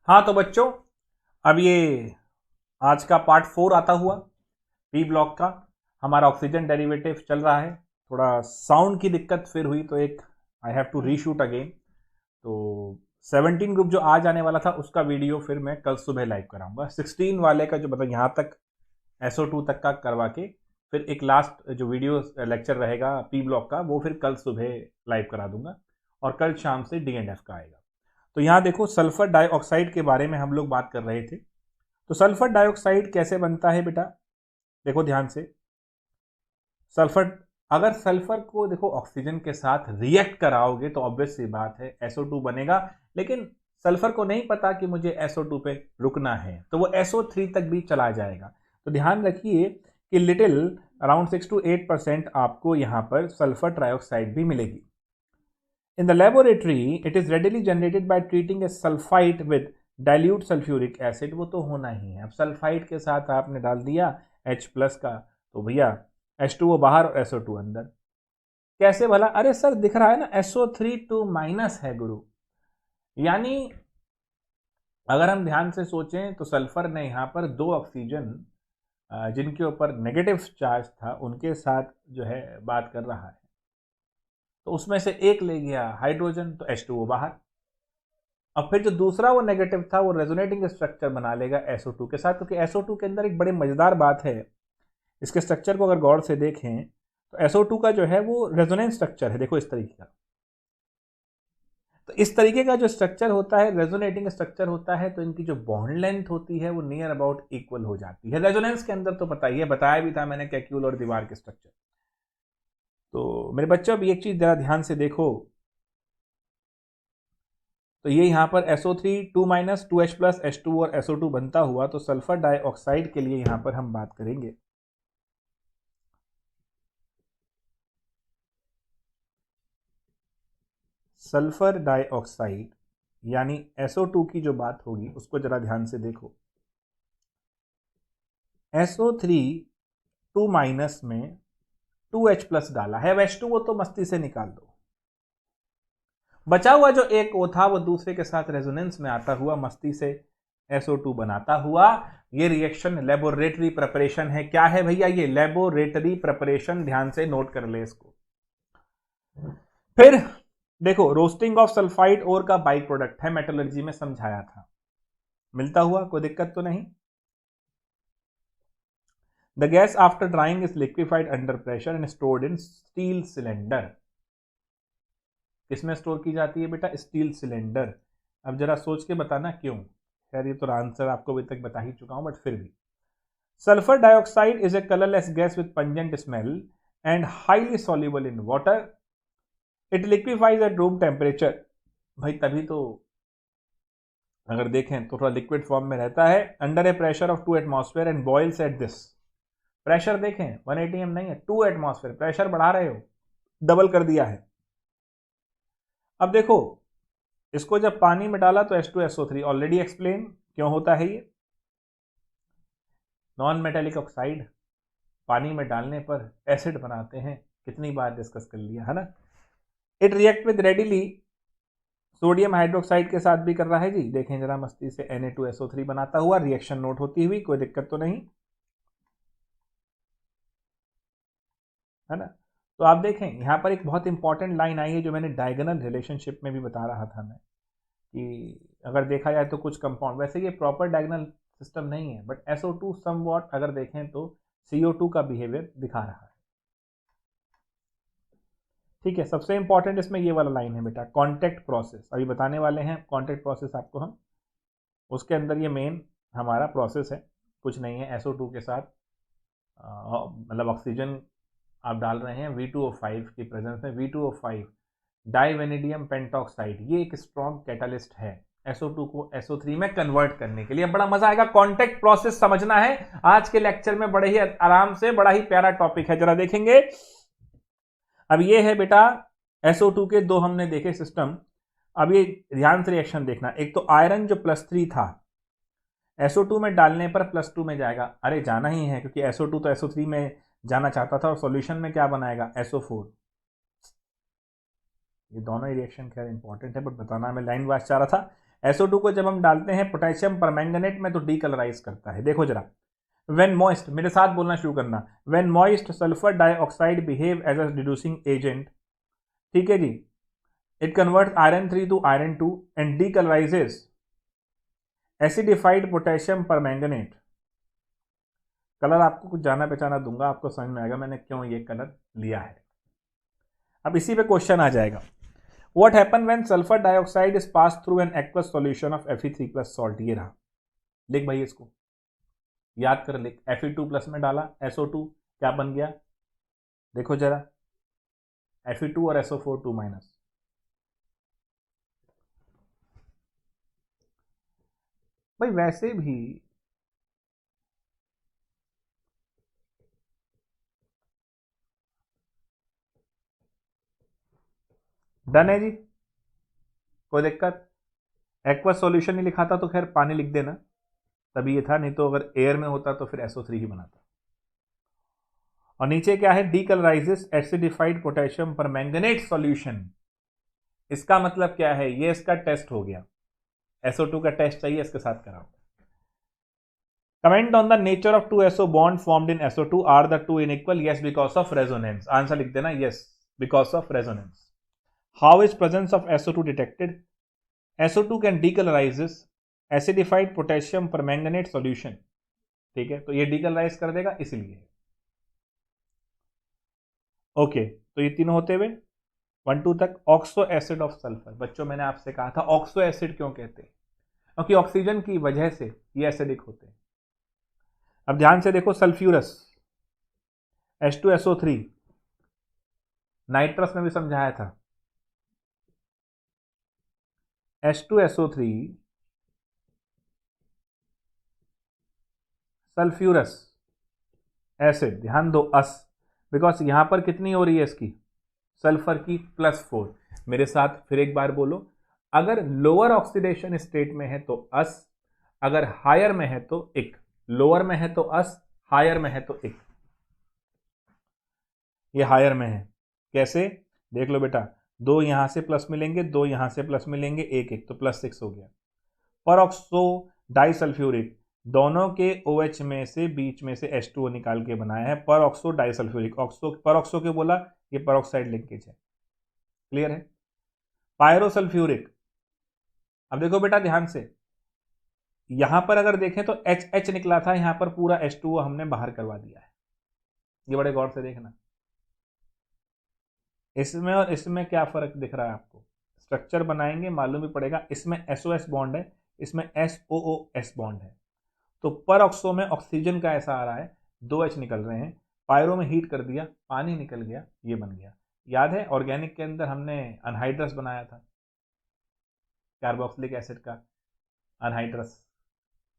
हाँ तो बच्चों, अब ये आज का पार्ट 4 आता हुआ पी ब्लॉक का। हमारा ऑक्सीजन डेरिवेटिव चल रहा है। थोड़ा साउंड की दिक्कत फिर हुई तो एक I have to reshoot again. तो 17 ग्रुप जो आज आने वाला था उसका वीडियो फिर मैं कल सुबह लाइव कराऊंगा। 16 वाले का जो मतलब यहाँ तक SO2 तक का करवा के फिर एक लास्ट जो वीडियो लेक्चर रहेगा पी ब्लॉक का वो फिर कल सुबह लाइव करा दूंगा। और कल शाम से D&F का आएगा। तो यहाँ देखो, सल्फर डाइऑक्साइड के बारे में हम लोग बात कर रहे थे। तो सल्फर डाइऑक्साइड कैसे बनता है बेटा, देखो ध्यान से। सल्फर, अगर सल्फर को देखो ऑक्सीजन के साथ रिएक्ट कराओगे तो ऑब्वियस सी बात है SO2 बनेगा। लेकिन सल्फर को नहीं पता कि मुझे SO2 पे रुकना है, तो वो SO3 तक भी चला जाएगा। तो ध्यान रखिए कि लिटिल अराउंड 6 to 8% आपको यहाँ पर सल्फर ट्राइऑक्साइड भी मिलेगी। In the laboratory, it is readily generated by treating a sulfite with dilute sulfuric acid। वो तो होना ही है। अब सल्फाइड के साथ आपने डाल दिया H प्लस का, तो भैया H2O बाहर और SO2 अंदर। कैसे भला? अरे सर दिख रहा है ना, SO3 2 माइनस है गुरु। यानी अगर हम ध्यान से सोचें तो सल्फर ने यहाँ पर दो ऑक्सीजन जिनके ऊपर नेगेटिव चार्ज था उनके साथ जो है बात कर रहा है। तो उसमें से एक ले गया हाइड्रोजन, तो H2O बाहर। अब फिर जो दूसरा वो नेगेटिव था वो रेजोनेटिंग स्ट्रक्चर बना लेगा SO2 के साथ, क्योंकि SO2 के अंदर एक बड़ी मजेदार बात है। इसके स्ट्रक्चर को अगर गौर से देखें तो SO2 का जो है वो रेजोनेंस स्ट्रक्चर है। देखो इस तरीके का। तो इस तरीके का जो स्ट्रक्चर होता है रेजोनेटिंग स्ट्रक्चर होता है, तो इनकी जो बॉन्ड लेंथ होती है वो नियर अबाउट इक्वल हो जाती है। रेजोनेंस के अंदर तो पता ही है, बताया भी था मैंने कैक्यूल और दीवार के स्ट्रक्चर। तो मेरे बच्चों अब एक चीज जरा ध्यान से देखो। तो ये यहाँ पर SO3 2 minus 2H plus H2 और SO2 बनता हुआ, तो सल्फर डाइऑक्साइड के लिए यहाँ पर हम बात करेंगे। सल्फर डाइऑक्साइड यानी SO2 की जो बात होगी उसको जरा ध्यान से देखो। SO3 2 माइनस में 2H प्लस डाला है। अब H2O तो मस्ती से निकाल दो। बचा हुआ जो एक O था वो दूसरे के साथ रेजोनेंस में आता हुआ मस्ती से SO2 बनाता हुआ। ये रिएक्शन लेबोरेटरी प्रिपरेशन है। क्या है भैया? ये लेबोरेटरी प्रिपरेशन। ध्यान से नोट कर ले इसको। फिर देखो, रोस्टिंग ऑफ सल्फाइड ओर का बाई प्रोडक्ट है, मेटलर्जी में समझाया था। मिलता हुआ, कोई दिक्कत तो नहीं। The gas after drawing is liquefied under pressure and stored in steel cylinder. किसमें स्टोर की जाती है बेटा? Steel cylinder. अब जरा सोच के बताना क्यों। खैर ये तो आंसर आपको अभी तक बता ही चुका हूं, बट फिर भी। Sulphur dioxide is a colourless gas with pungent smell and highly soluble in water. It liquefies at room temperature. भाई तभी तो अगर देखें तो थोड़ा लिक्विड फॉर्म में रहता है under a pressure of 2 atmosphere and boils at this. Pressure देखें 180 एम नहीं है, 2 एटमॉस्फेयर। प्रेशर बढ़ा रहे हो, डबल कर दिया है। अब देखो, इसको जब पानी में डाला तो H2SO3 ऑलरेडी एक्सप्लेन क्यों होता है ये। नॉन मेटेलिक ऑक्साइड पानी में डालने पर एसिड बनाते हैं, कितनी बार डिस्कस कर लिया है ना। It react with readily sodium hydroxide के साथ भी कर रहा है जी। देखें जरा मस्ती से Na2SO3 बनाता हुआ, रिएक्शन नोट होती हुई, कोई दिक्कत तो नहीं है ना। तो आप देखें यहां पर एक बहुत इंपॉर्टेंट लाइन आई है जो मैंने डायगोनल रिलेशनशिप में भी बता रहा था मैं, कि अगर देखा जाए तो कुछ कंपाउंड, वैसे ये प्रॉपर डायगोनल सिस्टम नहीं है, बट SO2 समवॉट अगर देखें तो CO2 का बिहेवियर दिखा रहा है। ठीक है, सबसे इंपॉर्टेंट इसमें ये वाला लाइन है बेटा, कॉन्टेक्ट प्रोसेस। अभी बताने वाले हैं कॉन्टेक्ट प्रोसेस आपको हम। उसके अंदर ये मेन हमारा प्रोसेस है, कुछ नहीं है। SO2 के साथ मतलब ऑक्सीजन आप डाल रहे हैं V2O5 की प्रेजेंस में। V2O5 डाइवेनेडियम पेंटॉक्साइड, ये एक स्ट्रॉन्ग कैटालिस्ट है SO2 को SO3 में कन्वर्ट करने के लिए। बड़ा मजा आएगा, कॉन्टेक्ट प्रोसेस समझना है आज के लेक्चर में, बड़े ही आराम से, बड़ा ही प्यारा टॉपिक है, जरा देखेंगे। अब ये है बेटा SO2 के दो हमने देखे सिस्टम। अब ये ध्यान से रिएक्शन देखना। एक तो आयरन जो +3 था, SO2 में डालने पर +2 में जाएगा। अरे जाना ही है, क्योंकि SO2 तो SO3 में जाना चाहता था, और सॉल्यूशन में क्या बनाएगा? SO4। ये दोनों ही रिएक्शन खैर इंपॉर्टेंट है, बट बताना मैं लाइन वाइज चाह रहा था। SO2 को जब हम डालते हैं पोटेशियम परमैंगनेट में तो डीकलराइज करता है। देखो जरा, व्हेन मॉइस्ट, मेरे साथ बोलना शुरू करना, when moist sulphur dioxide behave as a reducing agent, ठीक है जी, it converts iron 3 to iron 2 and decolourises acidified potassium permanganate. Colour आपको कुछ जाना पहचाना दूंगा, आपको समझ में आएगा मैंने क्यों ये कलर लिया है। अब इसी पे क्वेश्चन आ जाएगा, what happen when sulphur dioxide is pass through an aqueous solution of Fe3+ salt. ये रहा, लिख भाई इसको याद कर, लिख। Fe2+ में डाला SO2, क्या बन गया देखो जरा, Fe2 और SO4 2-। भाई वैसे भी डन है जी, कोई दिक्कत। एक्वस सॉल्यूशन नहीं लिखा था तो खैर पानी लिख देना, तभी ये था, नहीं तो अगर एयर में होता तो फिर SO3 ही बनाता। और नीचे क्या है, डीकलराइजेस एसिडिफाइड पोटेशियम परमैंगनेट सॉल्यूशन। इसका मतलब क्या है, ये इसका टेस्ट हो गया। SO2 का टेस्ट चाहिए, इसके साथ कराओ। Comment on the nature of 2SO bond formed in SO2, are the two unequal, yes because of resonance. Answer लिख देना, yes because of resonance. How is presence of SO2 detected, SO2 can decolourises acidified potassium permanganate solution, ठीक है, तो ये decolourise कर देगा इसलिए। Okay, तो ये तीनों होते हुए 1-2 तक। ऑक्सो एसिड ऑफ सल्फर, बच्चों मैंने आपसे कहा था ऑक्सो एसिड क्यों कहते हैं, क्योंकि ऑक्सीजन की वजह से ये एसिडिक होते हैं। अब ध्यान से देखो, सल्फ्यूरस H2SO3, नाइट्रस में भी समझाया था, H2SO3 सल्फ्यूरस एसिड, ध्यान दो अस, बिकॉज यहां पर कितनी हो रही है इसकी, सल्फर की +4। मेरे साथ फिर एक बार बोलो, अगर लोअर ऑक्सीडेशन स्टेट में है तो अस, अगर हायर में है तो इक। लोअर में है तो अस, हायर में है तो इक। ये हायर में है, कैसे देख लो बेटा, 2 यहां से प्लस मिलेंगे, 2 यहां से प्लस मिलेंगे, 1 तो +6 हो गया। परऑक्सो डाइसल्फ्यूरिक, दोनों के OH में से बीच में से H2O निकाल के बनाया है परऑक्सो डाइसल्फ्यूरिक। ऑक्सो परऑक्सो क्यों बोला, ये परऑक्साइड लिंकेज है, क्लियर है। पायरोसल्फ्यूरिक, अब देखो बेटा ध्यान से, यहां पर अगर देखें तो HH निकला था, यहां पर पूरा H2O हमने बाहर करवा दिया है। ये बड़े गौर से देखना, इसमें और इसमें क्या फर्क दिख रहा है आपको, स्ट्रक्चर बनाएंगे मालूम भी पड़ेगा। इसमें SOS बॉन्ड है, इसमें SOOS बॉन्ड है। तो परऑक्सो में ऑक्सीजन का ऐसा आ रहा है, 2H निकल रहे हैं, पायरो में हीट कर दिया, पानी निकल गया, ये बन गया। याद है ऑर्गेनिक के अंदर हमने अनहाइड्रस बनाया था, कार्बोक्सिलिक एसिड का अनहाइड्रस,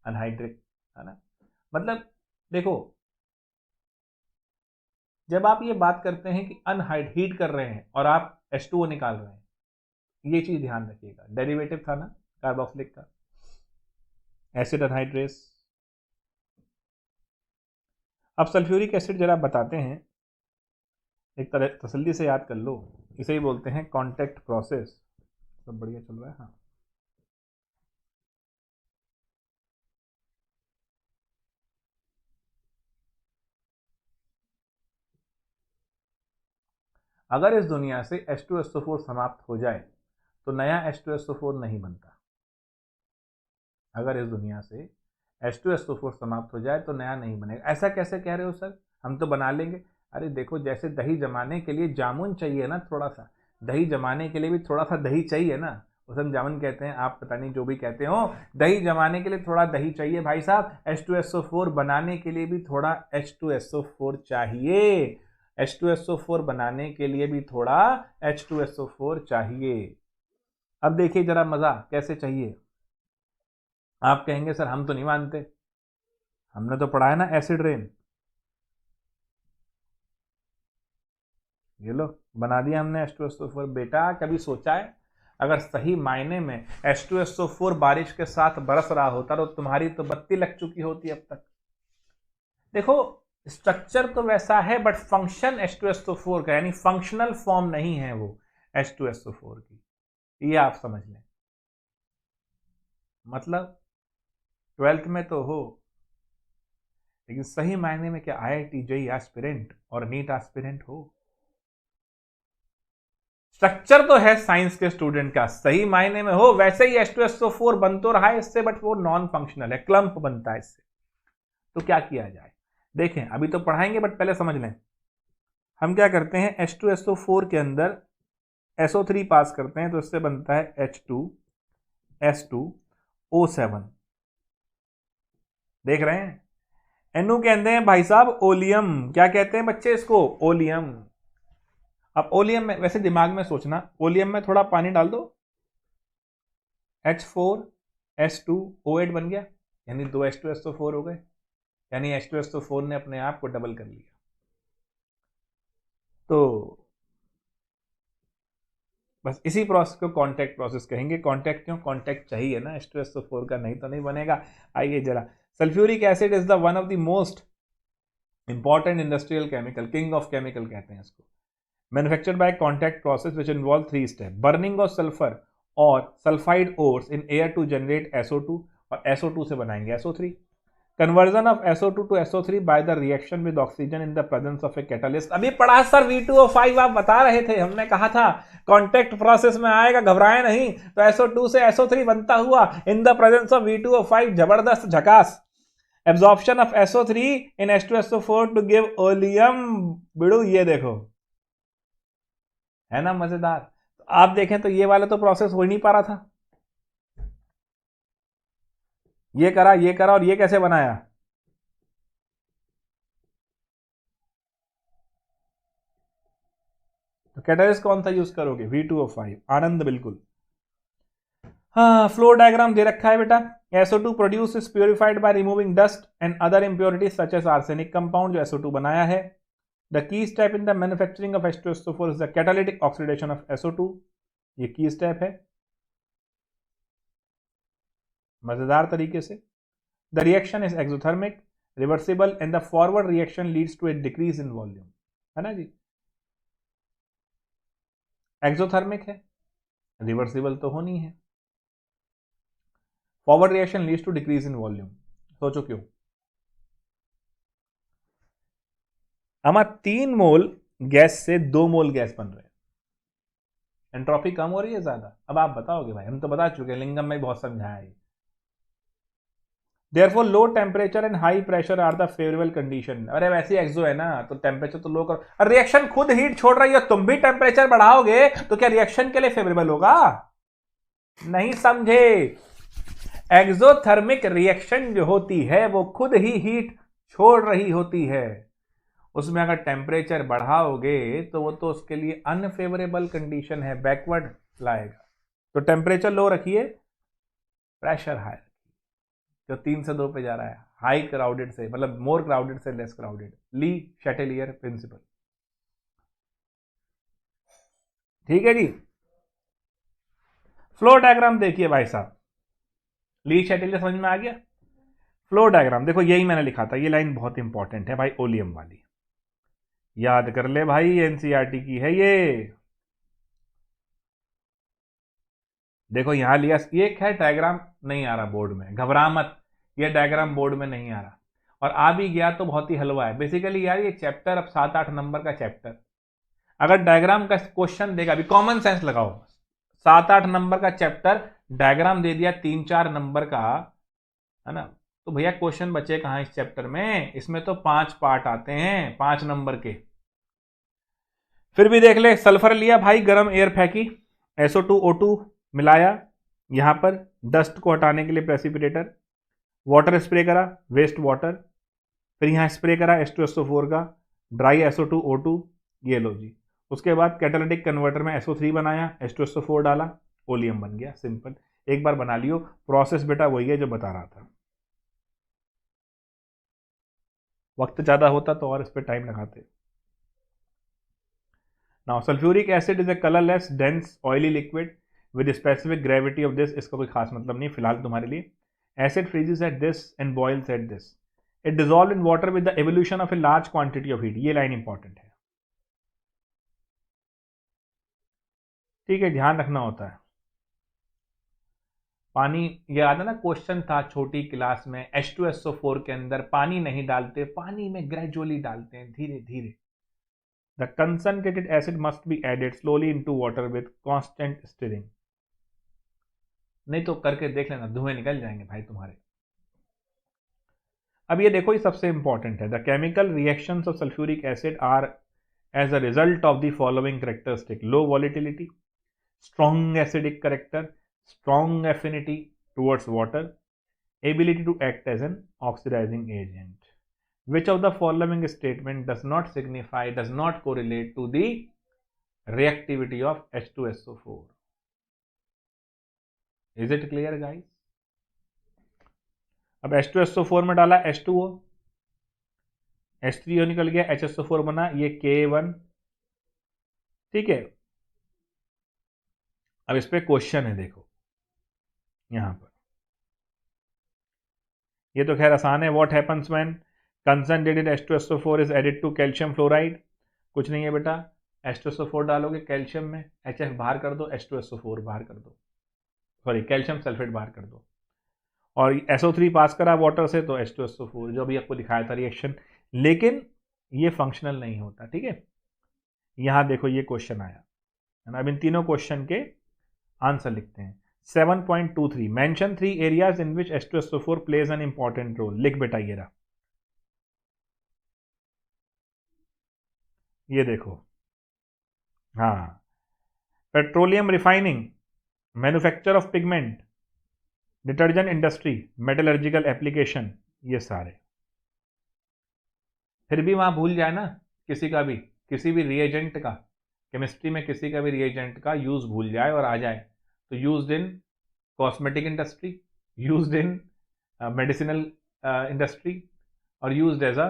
अनहाइड्रिक, है ना। मतलब देखो, जब आप ये बात करते हैं कि अनहाइड हीट कर रहे हैं और आप H2O निकाल रहे हैं, ये चीज ध्यान रखिएगा, डेरिवेटिव था ना कार्बोक्सिलिक का, एसिड अनहाइड्रेस। अब सल्फ्यूरिक एसिड जरा बताते हैं, एक तरह तसल्ली से याद कर लो, इसे ही बोलते हैं कांटेक्ट प्रोसेस। सब बढ़िया चल रहा है, हाँ। अगर इस दुनिया से H2SO4 समाप्त हो जाए तो नया H2SO4 नहीं बनता। अगर इस दुनिया से H2SO4 समाप्त हो जाए तो नया नहीं बनेगा। ऐसा कैसे कह रहे हो सर, हम तो बना लेंगे। अरे देखो, जैसे दही जमाने के लिए जामुन चाहिए ना, थोड़ा सा दही जमाने के लिए भी थोड़ा सा दही चाहिए ना, उसे हम जामुन कहते हैं, आप पता नहीं जो भी कहते हो। दही जमाने के लिए थोड़ा दही चाहिए भाई साहब, H2SO4 बनाने के लिए भी थोड़ा H2SO4 चाहिए। H2SO4 बनाने के लिए भी थोड़ा H2SO4 चाहिए। अब देखिए जरा मजा कैसे चाहिए। आप कहेंगे सर हम तो नहीं मानते, हमने तो पढ़ा है ना एसिड रेन। ये लो बना दिया हमने H2SO4। बेटा कभी सोचा है, अगर सही मायने में H2SO4 बारिश के साथ बरस रहा होता तो तुम्हारी तो बत्ती लग चुकी होती अब तक। देखो स्ट्रक्चर तो वैसा है बट फंक्शन H2SO4 का, यानी फंक्शनल फॉर्म नहीं है वो H2SO4 की, ये आप समझ लें। मतलब 12th में तो हो, लेकिन सही मायने में क्या IIT जेईई एस्पिरेंट और नीट एस्पिरेंट हो? स्ट्रक्चर तो है साइंस के स्टूडेंट का, सही मायने में हो, वैसे ही H2SO4 बन तो रहा है इससे, बट वो नॉन फंक्शनल है, क्लम्प बनता है इससे। तो क्या किया जाए? देखें, अभी तो पढ़ाएंगे बट पहले समझ लें। हम क्या करते हैं, H2SO4 के अंदर SO3 पास करते हैं तो इससे बनता है H2S2O7। देख रहे हैं? NU कहते हैं भाई साहब ओलियम। क्या कहते हैं बच्चे इसको? ओलियम। अब ओलियम में वैसे दिमाग में सोचना, ओलियम में थोड़ा पानी डाल दो, H4S2O8 बन गया, यानी 2 H2SO4 हो गए, यानी H2SO4 ने अपने आप को डबल कर लिया। तो बस इसी प्रोसेस को कांटेक्ट प्रोसेस कहेंगे। कांटेक्ट क्यों? कांटेक्ट चाहिए ना H2SO4 का, नहीं तो नहीं बनेगा। आइए जरा, sulphuric acid is the one of the most important industrial chemical, king of chemical कहते हैं इसको। Manufactured by contact process which involve 3 step: burning of sulphur और sulphide ores in air to generate SO2, और SO2 से बनाएंगे SO3। Conversion of SO2 to SO3 by the reaction with oxygen in the presence of a catalyst. अभी पढ़ा sir, V2O5 आप बता रहे थे, हमने कहा था कॉन्टैक्ट प्रोसेस में आएगा, घबराए नहीं। तो SO2 से SO3 बनता हुआ इन द प्रेजेंस ऑफ V2O5, जबरदस्त, झकास। Absorption of SO3 in H2SO4 to give oleum. बिड़ू ये देखो, है ना मजेदार? तो आप देखें तो ये वाला तो प्रोसेस हो ही नहीं पा रहा था, ये करा और ये कैसे बनाया? तो कैटलिस्ट कौन सा यूज करोगे? V2O5। आनंद बिल्कुल। हाँ, फ्लो डायग्राम दे रखा है बेटा। SO2 produce is purified by removing dust and other impurities such as arsenic compound, जो SO2 बनाया है। The key step in the manufacturing of H2SO4 is the catalytic oxidation of SO2। ये key step है, मजेदार तरीके से। The reaction is exothermic, reversible and the forward reaction leads to a decrease in volume, है ना जी? Exothermic है, reversible तो होनी है, forward reaction leads to decrease in volume. सोचो क्यों? हमारा 3 मोल गैस से 2 मोल गैस बन रहे हैं, एंट्रोपी कम हो रही है ज्यादा। अब आप बताओगे भाई, हम तो बता चुके हैं, लिंगम में बहुत समझाया है। Therefore, low temperature and high pressure are the favorable condition। अरे वैसे एक्सो है ना, तो टेम्परेचर तो लो करो, और रिएक्शन खुद हीट छोड़ रही है, तुम भी टेम्परेचर बढ़ाओगे तो क्या रिएक्शन के लिए फेवरेबल होगा? नहीं समझे? एक्सोथर्मिक रिएक्शन जो होती है वो खुद ही हीट छोड़ रही होती है, उसमें अगर टेम्परेचर बढ़ाओगे तो वो तो उसके लिए अनफेवरेबल कंडीशन है, बैकवर्ड लाएगा। तो टेम्परेचर लो रखिए, प्रेशर हाई, जो 3 से 2 पे जा रहा है, हाई क्राउडेड से, मतलब मोर क्राउडेड से लेस क्राउडेड, ली शैटेलियर प्रिंसिपल। ठीक है जी। फ्लो डायग्राम देखिए भाई साहब, ली शैटेलियर समझ में आ गया? फ्लो डायग्राम देखो, यही मैंने लिखा था, ये लाइन बहुत इंपॉर्टेंट है भाई, ओलियम वाली, याद कर ले भाई, एनसीईआरटी की है ये। देखो यहां लिया, ये है डायग्राम, नहीं आ रहा बोर्ड में, घबरा मत, ये डायग्राम बोर्ड में नहीं आ रहा, और आ भी गया तो बहुत ही हलवा है। बेसिकली यार ये चैप्टर अब 7-8 नंबर का चैप्टर, अगर डायग्राम का क्वेश्चन देगा, अभी कॉमन सेंस लगाओ, 7-8 नंबर का चैप्टर, डायग्राम दे दिया 3-4 नंबर का, है ना? तो भैया क्वेश्चन बचे कहां इस चैप्टर में? इसमें तो 5 पार्ट आते हैं 5 नंबर के। फिर भी देख ले, सल्फर लिया भाई, गर्म एयर फेंकी, SO2O2 मिलाया, यहां पर डस्ट को हटाने के लिए प्रेसिपिटेटर, वाटर स्प्रे करा, वेस्ट वाटर, फिर यहां स्प्रे करा H2SO4 का, ड्राई SO2O2, ये लो जी। उसके बाद कैटालिटिक कन्वर्टर में SO3 बनाया, H2SO4 डाला, ओलियम बन गया, सिंपल। एक बार बना लियो, प्रोसेस बेटा वही है जो बता रहा था। वक्त ज्यादा होता तो और इस पर टाइम लगाते। Now sulphuric acid is a colourless dense oily liquid with specific gravity of this, इसका कोई खास मतलब नहीं फिलहाल तुम्हारे लिए। Acid freezes at this and boils at this, it dissolve in water with the evolution of a large quantity of heat. ये line important है, ठीक है, ध्यान रखना होता है। पानी, याद है ना क्वेश्चन था छोटी क्लास में, H2SO4 के अंदर पानी नहीं डालते, पानी में ग्रेजुअली डालते हैं, धीरे धीरे। The concentrated acid must be added slowly into water with constant stirring. नहीं तो करके देख लेना, धुएं निकल जाएंगे भाई तुम्हारे। अब ये देखो, ये सबसे इंपॉर्टेंट है। The chemical reactions of sulphuric acid are as a result of the following characteristic: low volatility, strong acidic character, strong affinity towards water, ability to act as an oxidizing agent. Which of the following statement does not signify, does not correlate to the reactivity of H2SO4? Is it clear guys? अब H2SO4 में डाला H2O, H3O निकल गया, HSO4 बना, ये K1, ठीक है। अब इस पे क्वेश्चन है, देखो यहां पर, ये तो खैर आसान है। What happens when concentrated H2SO4 is added to calcium fluoride? कुछ नहीं है बेटा, H2SO4 डालोगे कैल्शियम में, HF बाहर कर दो, H2SO4 बाहर कर दो, सॉरी कैल्शियम सल्फेट बाहर कर दो, और SO3 पास करा वाटर से तो H2SO4, जो भी आपको दिखाया था रिएक्शन, लेकिन ये फंक्शनल नहीं होता, ठीक है। यहां देखो ये क्वेश्चन आया है ना। अब इन तीनों क्वेश्चन के आंसर लिखते हैं। 7.23 mention 3 areas in which H2SO4 plays an important role. लिख बेटा ये रहा, ये देखो, हाँ, petroleum refining, manufacture of pigment, detergent industry, metallurgical application, ये सारे। फिर भी वहां भूल जाए ना किसी का भी, किसी भी रिएजेंट का, केमिस्ट्री में किसी का भी रिएजेंट का यूज भूल जाए और आ जाए, तो used in cosmetic industry, used in medicinal industry, और used as a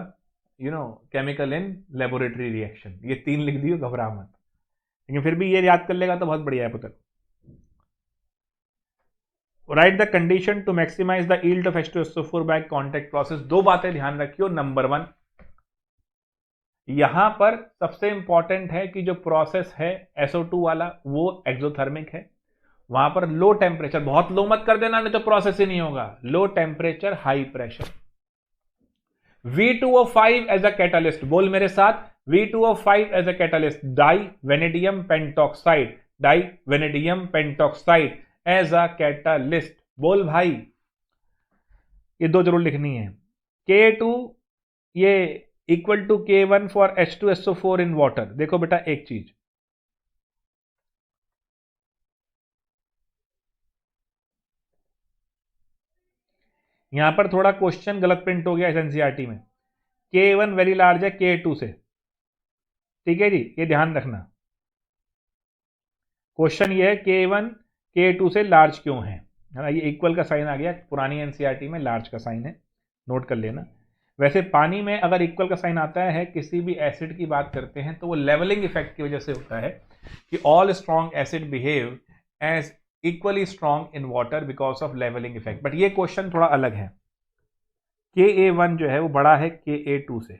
chemical in laboratory reaction. ये 3 लिख दियो, घबरा मत, लेकिन फिर भी ये याद कर लेगा तो बहुत बढ़िया है पुत्र। Write the condition to maximise the yield of H2SO4 by contact process. 2 बातें ध्यान रखियो। नंबर 1, यहां पर सबसे इंपॉर्टेंट है कि जो प्रोसेस है SO2 वाला वो एक्सोथर्मिक है, वहां पर लो टेम्परेचर, बहुत लो मत कर देना नहीं तो प्रोसेस ही नहीं होगा, low temperature high pressure. V2O5 as a catalyst, बोल मेरे साथ, V2O5 as a catalyst, di vanadium pentoxide, di vanadium pentoxide as a catalyst, बोल भाई। ये 2 जरूर लिखनी है। K2 ये equal to K1 for H2SO4 in water. देखो बेटा एक चीज, यहां पर थोड़ा क्वेश्चन गलत प्रिंट हो गया एनसीईआरटी में। K1 वेरी लार्ज है K2 से, ठीक है जी, ये ध्यान रखना। क्वेश्चन ये है K1 K2 से लार्ज क्यों है ना। ये इक्वल का साइन आ गया, पुरानी एनसीईआरटी में लार्ज का साइन है, नोट कर लेना। वैसे पानी में अगर इक्वल का साइन आता है, किसी भी एसिड की बात करते हैं, तो वो लेवलिंग इफेक्ट की वजह से होता है कि all strong acid behave as equally strong in water because of levelling effect. But ये क्वेश्चन थोड़ा अलग है, Ka1 जो है वो बड़ा है Ka2 से,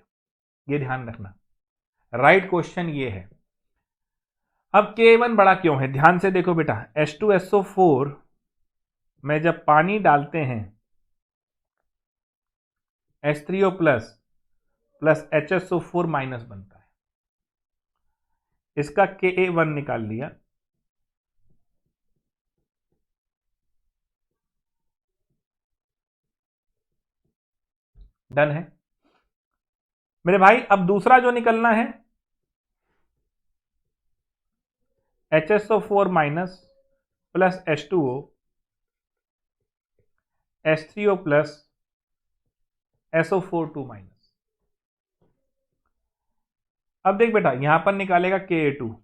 ये ध्यान रखना। राइट क्वेश्चन ये है। अब K1 बड़ा क्यों है, ध्यान से देखो बेटा, H2SO4 में जब पानी डालते हैं H3O प्लस HSO4 माइनस बनता है, इसका Ka1 निकाल लिया, डन है मेरे भाई। अब दूसरा जो निकलना है HSO4 minus plus H2O H3O plus SO4 minus. अब देख बेटा यहां पर निकालेगा Ka2,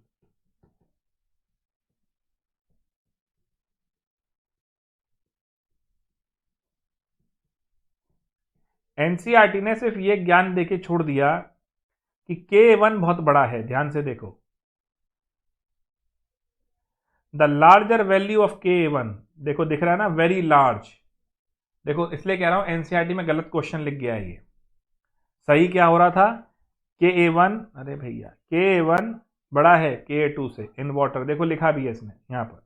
एनसीईआरटी ने सिर्फ ये ज्ञान देके छोड़ दिया कि K1 बहुत बड़ा है। ध्यान से देखो, the larger value of Ka1, देखो दिख रहा है ना, वेरी लार्ज। देखो इसलिए कह रहा हूं एनसीईआरटी में गलत क्वेश्चन लिख गया है ये। सही क्या हो रहा था, Ka1, अरे भैया Ka1 बड़ा है Ka2 से इन वाटर, देखो लिखा भी है इसने यहां पर।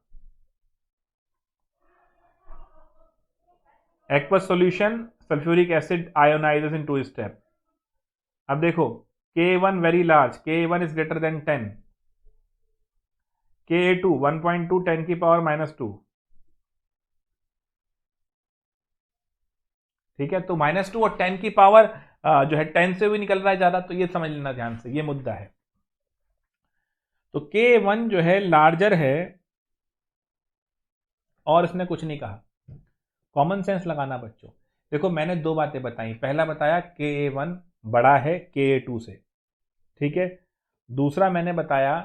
Aqueous solution sulphuric acid ionises इन 2 स्टेप। अब देखो Ka1 very large, Ka1 is greater than 10, Ka2 1.2 10 की पावर -2, ठीक है। तो -2 और 10 की पावर जो है 10 से भी निकल रहा है ज्यादा, तो ये समझ लेना ध्यान से, ये मुद्दा है। तो K1 जो है लार्जर है और इसने कुछ नहीं कहा। कॉमन सेंस लगाना बच्चों। देखो मैंने 2 बातें बताई, पहला बताया Ka1 बड़ा है Ka2 से, ठीक है। दूसरा मैंने बताया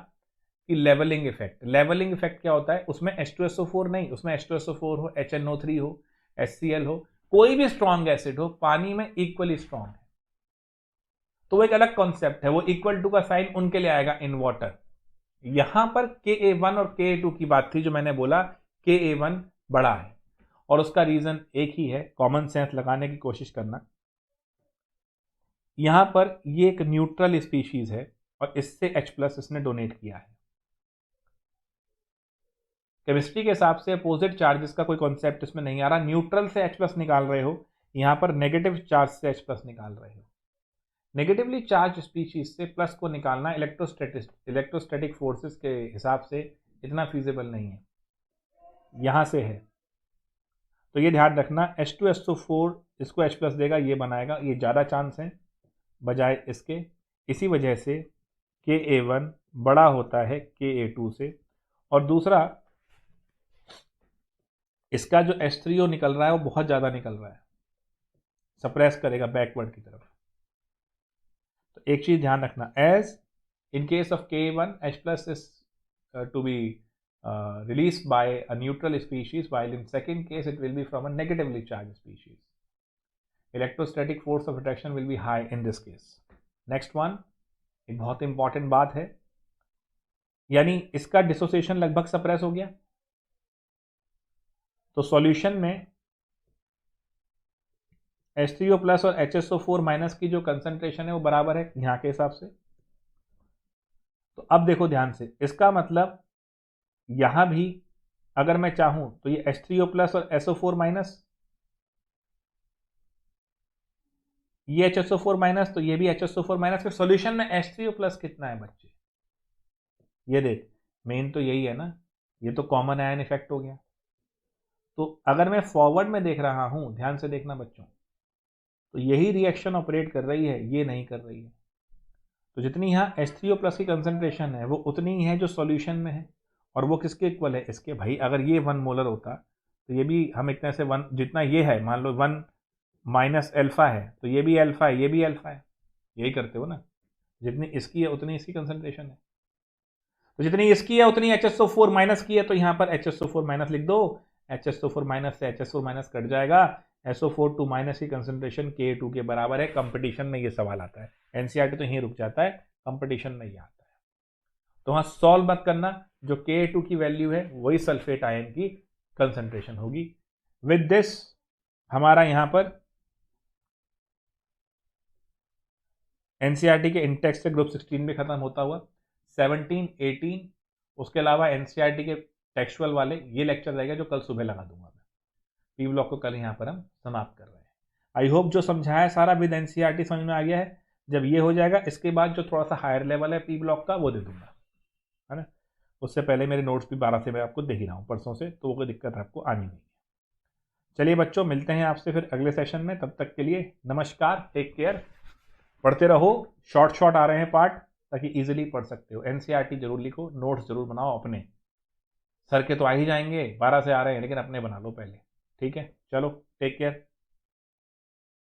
कि लेवलिंग इफेक्ट। लेवलिंग इफेक्ट क्या होता है, उसमें H2SO4 नहीं, उसमें H2SO4 हो, HNO3 हो, HCl हो, कोई भी स्ट्रॉन्ग एसिड हो, पानी में इक्वली स्ट्रॉन्ग है। तो वो एक अलग कॉन्सेप्ट है, वो इक्वल टू का साइन उनके लिए आएगा इन वाटर। यहां पर Ka1 और Ka2 की बात थी, जो मैंने बोला Ka1 बड़ा है, और उसका रीजन एक ही है, कॉमन सेंस लगाने की कोशिश करना। यहां पर ये एक न्यूट्रल स्पीशीज है और इससे H+ इसने डोनेट किया है। केमिस्ट्री के हिसाब से अपोजिट चार्जेस का कोई कॉन्सेप्ट इसमें नहीं आ रहा। न्यूट्रल से H+ निकाल रहे हो, यहां पर नेगेटिव चार्ज से H+ निकाल रहे हो। नेगेटिवली चार्ज स्पीशीज से प्लस को निकालना इलेक्ट्रोस्टैटिक फोर्सेस के हिसाब से इतना फीजिबल नहीं है, यहां से है। तो ये ध्यान रखना, H2SO4 इसको H+ देगा, ये बनाएगा, ये ज़्यादा चांस है बजाय इसके। इसी वजह से Ka1 बड़ा होता है Ka2 से। और दूसरा, इसका जो H3O निकल रहा है वो बहुत ज़्यादा निकल रहा है, सप्रेस करेगा बैकवर्ड की तरफ। तो एक चीज़ ध्यान रखना, as in case of K1 H+ is to be released by a neutral species, while in second case it will be from a negatively charged species. Electrostatic force of attraction will be high in this case. Next one, एक बहुत important बात है, यानी इसका dissociation लगभग suppress हो गया, तो सॉल्यूशन में H3O+ और HSO4- की जो कंसंट्रेशन है वो बराबर है यहां के हिसाब से। तो अब देखो ध्यान से, इसका मतलब यहां भी अगर मैं चाहूं तो ये H3O+ और SO4-, ये HSO4-, तो ये भी HSO4-। फिर सॉल्यूशन में H3O+ कितना है बच्चे, ये देख, मेन तो यही है ना, ये तो कॉमन आयन इफेक्ट हो गया। तो अगर मैं फॉरवर्ड में देख रहा हूं, ध्यान से देखना बच्चों, तो यही रिएक्शन ऑपरेट कर रही है, ये नहीं कर रही है। तो जितनी यहाँ H3O+ की कंसंट्रेशन है वो उतनी ही है जो सॉल्यूशन में है, और वो किसके इक्वल है, इसके। भाई अगर ये 1 मोलर होता तो ये भी हम एक तरह से 1, जितना ये है, मान लो 1 माइनस अल्फा है, तो ये भी अल्फा है, ये भी अल्फा है, यही करते हो ना। जितनी इसकी है उतनी इसकी कंसंट्रेशन है, तो जितनी इसकी है उतनी HSO4- की है, तो यहाँ पर HSO4- लिख दो। HSO4- से HSO- कट जाएगा, SO4 की कंसंट्रेशन K2 के बराबर है। कंपटीशन में ये सवाल आता है, एनसीईआरटी तो यहीं रुक जाता है, कंपटीशन में ये आता है। तो वहां सॉल्व मत करना, जो K2 की वैल्यू है वही सल्फेट आयन की कंसंट्रेशन होगी। विद दिस हमारा यहां पर एनसीईआरटी के इंटेक्स से ग्रुप 16 में खत्म होता हुआ, 17, 18 उसके अलावा एनसीईआरटी के टेक्सचुअल वाले ये लेक्चर रहेगा जो कल सुबह लगा दूंगा मैं। पी ब्लॉक को कल यहाँ पर हम समाप्त कर रहे हैं। आई होप जो समझाया सारा विद एनसीईआरटी समझ में आ गया है। जब ये हो जाएगा, इसके बाद जो थोड़ा सा हायर लेवल है पी ब्लॉक का वो दे दूंगा, है ना। उससे पहले मेरे नोट्स भी 12 से मैं आपको दे ही रहा हूँ परसों से, तो वो कोई दिक्कत आपको आनी नहीं है। चलिए बच्चों, मिलते हैं आपसे फिर अगले सेशन में, तब तक के लिए नमस्कार, टेक केयर। पढ़ते रहो, शॉर्ट आ रहे हैं पार्ट, ताकि इजीली पढ़ सकते हो। एनसीईआरटी जरूर लिखो, नोट्स जरूर बनाओ अपने। सर के तो आ ही जाएंगे, 12 से आ रहे हैं, लेकिन अपने बना लो पहले, ठीक है। चलो, टेक केयर।